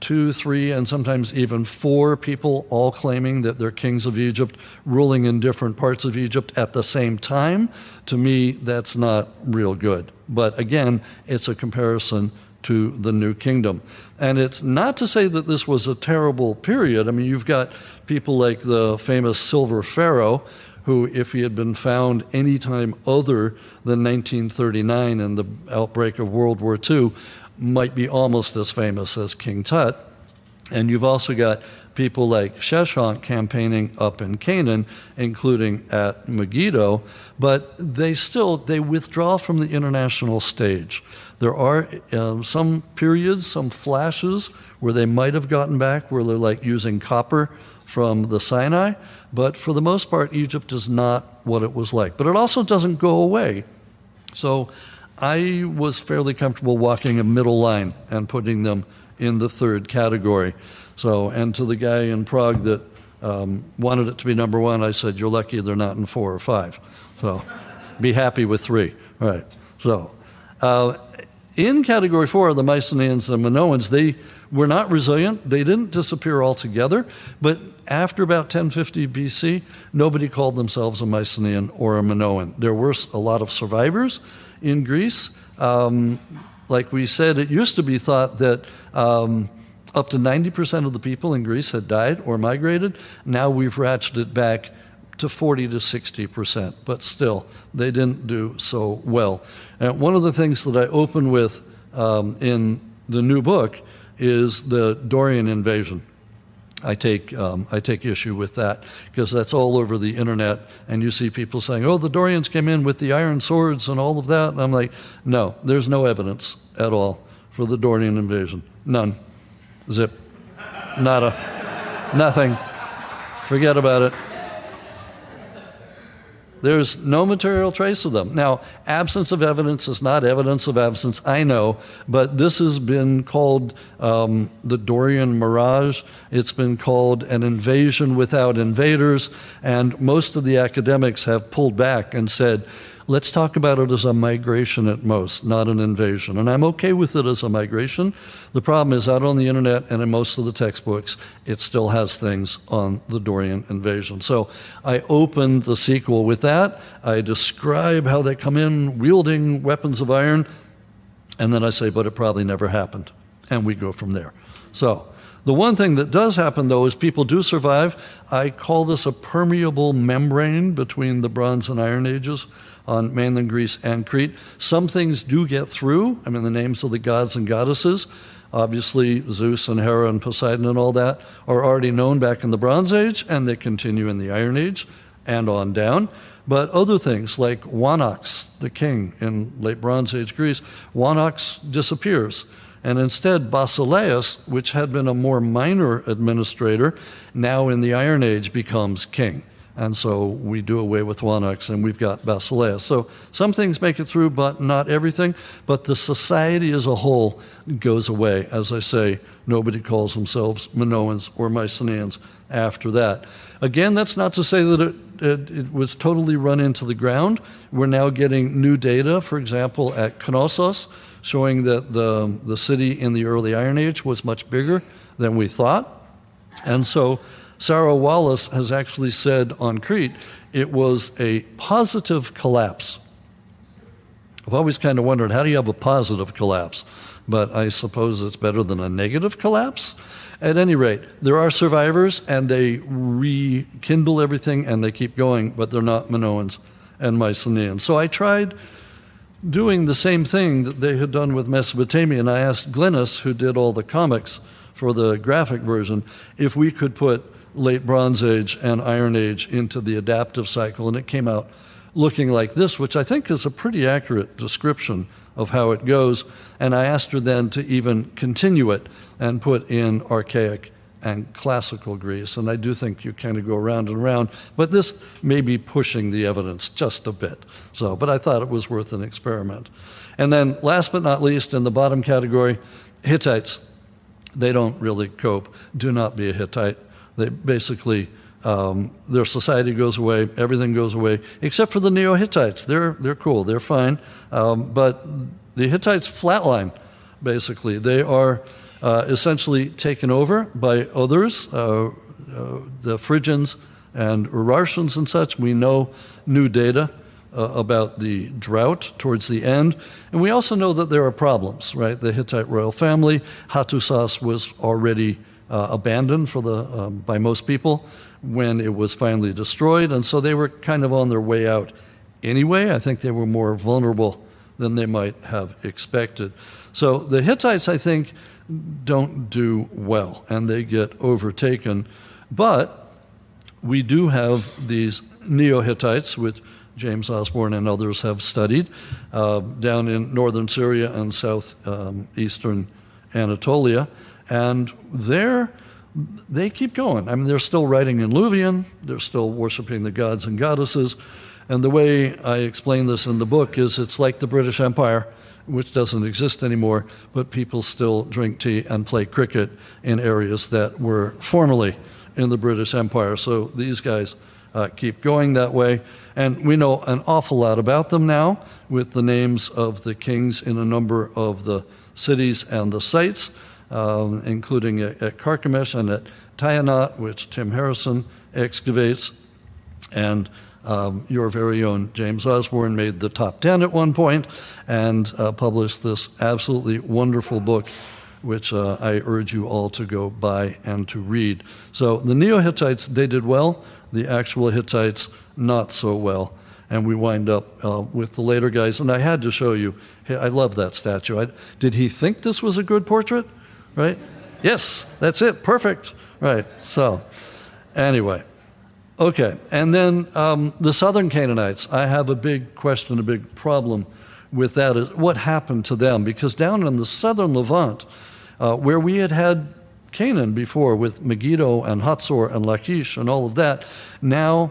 2, 3, and sometimes even 4 people all claiming that they're kings of Egypt, ruling in different parts of Egypt at the same time, to me, that's not real good. But again, it's a comparison to the New Kingdom. And it's not to say that this was a terrible period. I mean, you've got people like the famous Silver Pharaoh, who, if he had been found any time other than 1939 and the outbreak of World War II, might be almost as famous as King Tut. And you've also got people like Sheshonq campaigning up in Canaan, including at Megiddo, but they withdraw from the international stage. There are some periods, some flashes where they might have gotten back, where they're like using copper from the Sinai, but for the most part, Egypt is not what it was like. But it also doesn't go away. So I was fairly comfortable walking a middle line and putting them in the third category. So, and to the guy in Prague that wanted it to be number 1, I said, you're lucky they're not in 4 or 5. So be happy with 3. All right. So in category 4, the Mycenaeans and Minoans, they were not resilient. They didn't disappear altogether, but after about 1050 BC, nobody called themselves a Mycenaean or a Minoan. There were a lot of survivors in Greece. Like we said, it used to be thought that up to 90% of the people in Greece had died or migrated. Now we've ratcheted it back to 40 to 60%, but still, they didn't do so well. And one of the things that I open with in the new book is the Dorian invasion. I take issue with that because that's all over the internet, and you see people saying, oh, the Dorians came in with the iron swords and all of that. And I'm like, no, there's no evidence at all for the Dorian invasion. None. Zip. Nada. Nothing. Forget about it. There's no material trace of them. Now, absence of evidence is not evidence of absence, I know, but this has been called the Dorian mirage. It's been called an invasion without invaders, and most of the academics have pulled back and said, let's talk about it as a migration at most, not an invasion. And I'm okay with it as a migration. The problem is out on the internet and in most of the textbooks, it still has things on the Dorian invasion. So I opened the sequel with that. I describe how they come in wielding weapons of iron, and then I say, but it probably never happened. And we go from there. So the one thing that does happen, though, is people do survive. I call this a permeable membrane between the Bronze and Iron Ages on mainland Greece and Crete. Some things do get through. I mean, the names of the gods and goddesses, obviously Zeus and Hera and Poseidon and all that, are already known back in the Bronze Age, and they continue in the Iron Age and on down. But other things like Wanax, the king in late Bronze Age Greece, Wanax disappears. And instead, Basileus, which had been a more minor administrator, now in the Iron Age becomes king. And so we do away with Wanax, and we've got Basileus. So some things make it through, but not everything. But the society as a whole goes away. As I say, nobody calls themselves Minoans or Mycenaeans after that. Again, that's not to say that it was totally run into the ground. We're now getting new data, for example, at Knossos, showing that the city in the early Iron Age was much bigger than we thought. And so Sarah Wallace has actually said on Crete it was a positive collapse. I've always kind of wondered, how do you have a positive collapse? But I suppose it's better than a negative collapse. At any rate, there are survivors, and they rekindle everything, and they keep going, but they're not Minoans and Mycenaeans. So I tried doing the same thing that they had done with Mesopotamia, and I asked Glynis, who did all the comics for the graphic version, if we could put late Bronze Age and Iron Age into the adaptive cycle, and it came out looking like this, which I think is a pretty accurate description of how it goes. And I asked her then to even continue it and put in archaic and classical Greece. And I do think you kind of go around and around, but this may be pushing the evidence just a bit. But I thought it was worth an experiment. And then last but not least, in the bottom category, Hittites. They don't really cope. Do not be a Hittite. They basically, their society goes away, everything goes away, except for the Neo-Hittites. They're cool, they're fine. But the Hittites flatline, basically. They are essentially taken over by others, the Phrygians and Urartians and such. We know new data about the drought towards the end. And we also know that there are problems, right? The Hittite royal family, Hattusas was already abandoned by most people when it was finally destroyed. And so they were kind of on their way out anyway. I think they were more vulnerable than they might have expected. So the Hittites, I think, don't do well, and they get overtaken. But we do have these Neo-Hittites, which James Osborne and others have studied, down in northern Syria and southeastern Anatolia, and they keep going. I mean, they're still writing in Luwian, they're still worshiping the gods and goddesses, and the way I explain this in the book is it's like the British Empire, which doesn't exist anymore, but people still drink tea and play cricket in areas that were formerly in the British Empire. So these guys keep going that way. And we know an awful lot about them now with the names of the kings in a number of the cities and the sites, including at Carchemish and at Tiamat, which Tim Harrison excavates. And your very own James Osborne made the top 10 at one point and published this absolutely wonderful book, which I urge you all to go buy and to read. So the Neo-Hittites, they did well. The actual Hittites, not so well. And we wind up with the later guys. And I had to show you, I love that statue. Did he think this was a good portrait? Right? Yes, that's it. Perfect. Right. So anyway. Okay, and then the southern Canaanites, I have a big question, a big problem with that is what happened to them? Because down in the southern Levant, where we had Canaan before with Megiddo and Hatzor and Lachish and all of that, now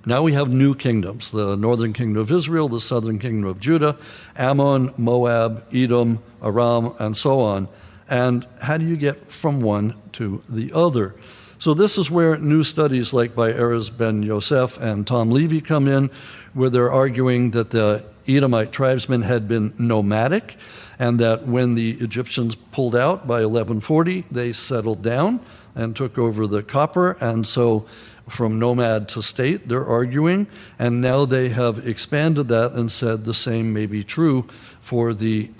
we have new kingdoms, the northern kingdom of Israel, the southern kingdom of Judah, Ammon, Moab, Edom, Aram, and so on. And how do you get from one to the other? So this is where new studies like by Erez ben Yosef and Tom Levy come in, where they're arguing that the Edomite tribesmen had been nomadic, and that when the Egyptians pulled out by 1140, they settled down and took over the copper, and so from nomad to state, they're arguing, and now they have expanded that and said the same may be true for the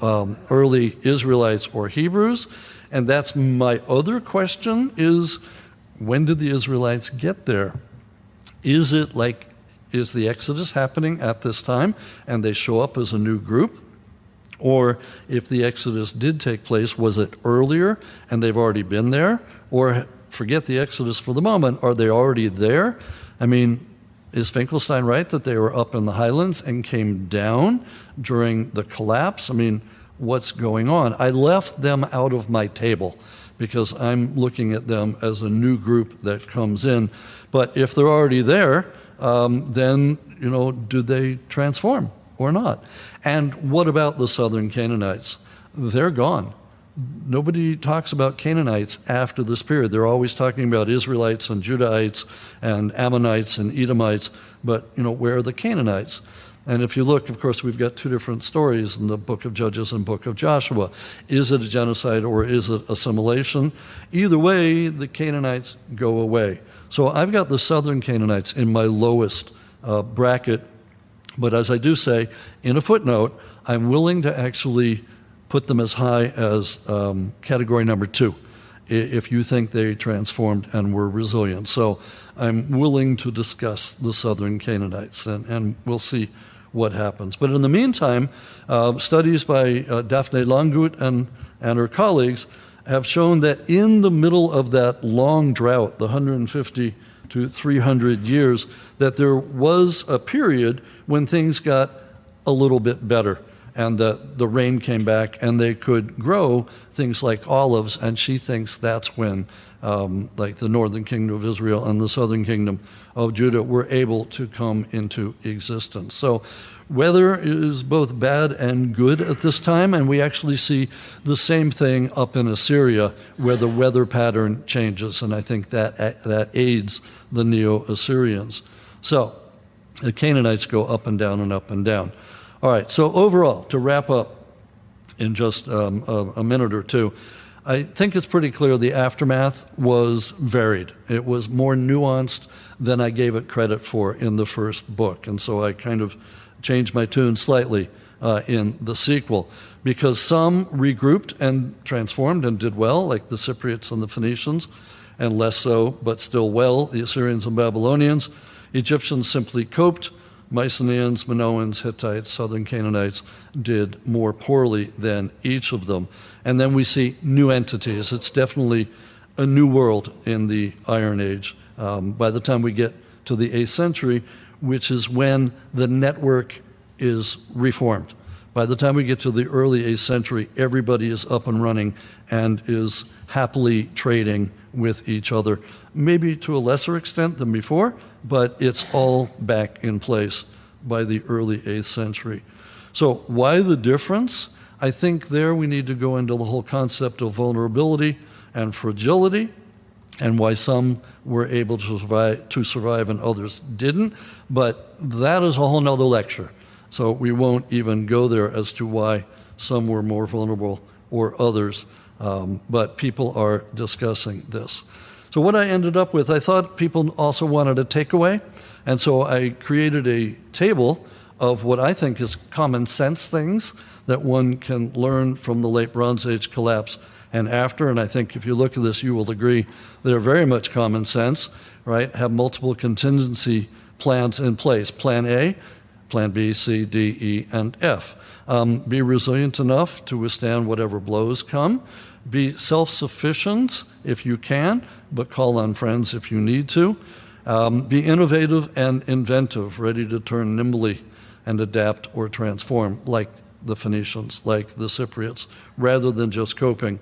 early Israelites or Hebrews. And that's my other question is, when did the Israelites get there? Is the Exodus happening at this time and they show up as a new group? Or if the Exodus did take place, was it earlier and they've already been there? Or forget the Exodus for the moment, are they already there? I mean, is Finkelstein right that they were up in the highlands and came down during the collapse? I mean, what's going on? I left them out of my table because I'm looking at them as a new group that comes in. But if they're already there, then, do they transform or not? And what about the southern Canaanites? They're gone. Nobody talks about Canaanites after this period. They're always talking about Israelites and Judahites and Ammonites and Edomites, but, where are the Canaanites? And if you look, of course, we've got two different stories in the book of Judges and book of Joshua. Is it a genocide or is it assimilation? Either way, the Canaanites go away. So I've got the southern Canaanites in my lowest bracket. But as I do say, in a footnote, I'm willing to actually put them as high as category number 2, if you think they transformed and were resilient. So I'm willing to discuss the southern Canaanites, and we'll see what happens. But in the meantime, studies by Daphne Langut and her colleagues have shown that in the middle of that long drought, the 150 to 300 years, that there was a period when things got a little bit better. and the rain came back, and they could grow things like olives, and she thinks that's when like the northern kingdom of Israel and the southern kingdom of Judah were able to come into existence. So weather is both bad and good at this time, and we actually see the same thing up in Assyria where the weather pattern changes, and I think that aids the Neo-Assyrians. So the Canaanites go up and down and up and down. All right, so overall, to wrap up in just a minute or two, I think it's pretty clear the aftermath was varied. It was more nuanced than I gave it credit for in the first book, and so I kind of changed my tune slightly in the sequel, because some regrouped and transformed and did well, like the Cypriots and the Phoenicians, and less so, but still well, the Assyrians and Babylonians. Egyptians simply coped. Mycenaeans, Minoans, Hittites, southern Canaanites did more poorly than each of them. And then we see new entities. It's definitely a new world in the Iron Age. By the time we get to the 8th century, which is when the network is reformed. By the time we get to the early 8th century, everybody is up and running and is happily trading with each other, maybe to a lesser extent than before, but it's all back in place by the early 8th century. So why the difference? I think there we need to go into the whole concept of vulnerability and fragility, and why some were able to survive and others didn't. But that is a whole nother lecture. So we won't even go there as to why some were more vulnerable or others. But people are discussing this. So what I ended up with, I thought people also wanted a takeaway. And so I created a table of what I think is common sense things that one can learn from the late Bronze Age collapse and after. And I think if you look at this, you will agree they're very much common sense, right? Have multiple contingency plans in place. Plan A, Plan B, C, D, E, and F. Be resilient enough to withstand whatever blows come. Be self-sufficient if you can, but call on friends if you need to. Be innovative and inventive, ready to turn nimbly and adapt or transform, like the Phoenicians, like the Cypriots, rather than just coping.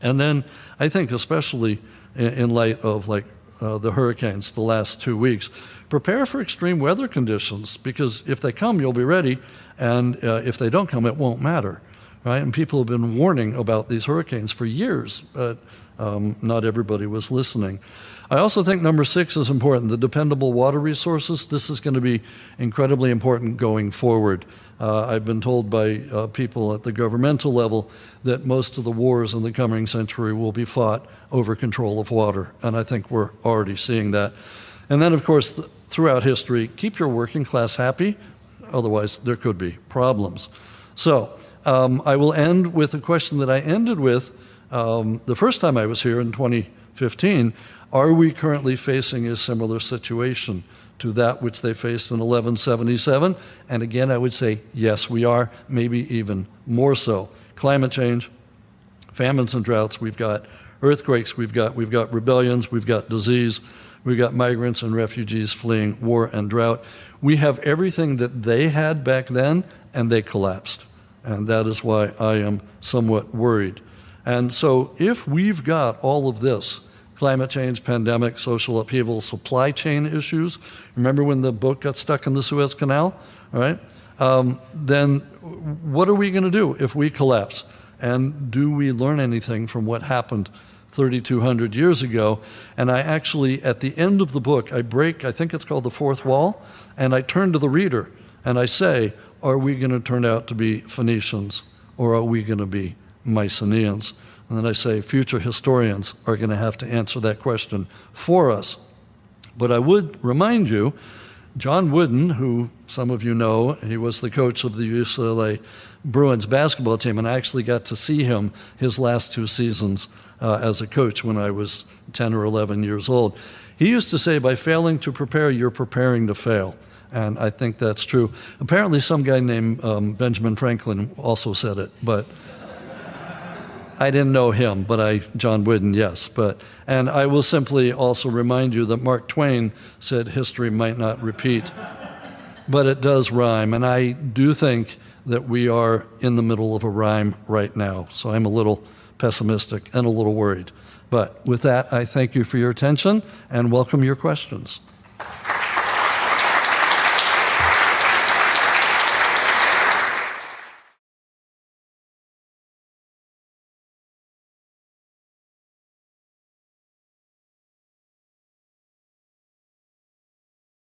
And then I think especially in light of the hurricanes the last 2 weeks, prepare for extreme weather conditions, because if they come, you'll be ready, and if they don't come, it won't matter, right? And people have been warning about these hurricanes for years, but not everybody was listening. I also think number 6 is important, the dependable water resources. This is going to be incredibly important going forward. I've been told by people at the governmental level that most of the wars in the coming century will be fought over control of water, and I think we're already seeing that. And then, of course, throughout history, keep your working class happy, otherwise there could be problems. So I will end with a question that I ended with the first time I was here in 2015. Are we currently facing a similar situation to that which they faced in 1177? And again, I would say, yes, we are, maybe even more so. Climate change, famines and droughts, we've got earthquakes, we've got rebellions, we've got disease, we've got migrants and refugees fleeing war and drought. We have everything that they had back then, and they collapsed. And that is why I am somewhat worried. And so if we've got all of this, climate change, pandemic, social upheaval, supply chain issues. Remember when the boat got stuck in the Suez Canal, all right? Then what are we going to do if we collapse? And do we learn anything from what happened 3,200 years ago? And I actually, at the end of the book, I break, I think it's called the fourth wall, and I turn to the reader and I say, are we going to turn out to be Phoenicians, or are we going to be Mycenaeans? And then I say future historians are going to have to answer that question for us. But I would remind you, John Wooden, who some of you know, he was the coach of the UCLA Bruins basketball team, and I actually got to see him his last 2 seasons as a coach when I was 10 or 11 years old. He used to say, by failing to prepare, you're preparing to fail. And I think that's true. Apparently some guy named Benjamin Franklin also said it, but I didn't know him, but John Wooden, yes. And I will simply also remind you that Mark Twain said history might not repeat, but it does rhyme. And I do think that we are in the middle of a rime right now. So I'm a little pessimistic and a little worried. But with that, I thank you for your attention and welcome your questions.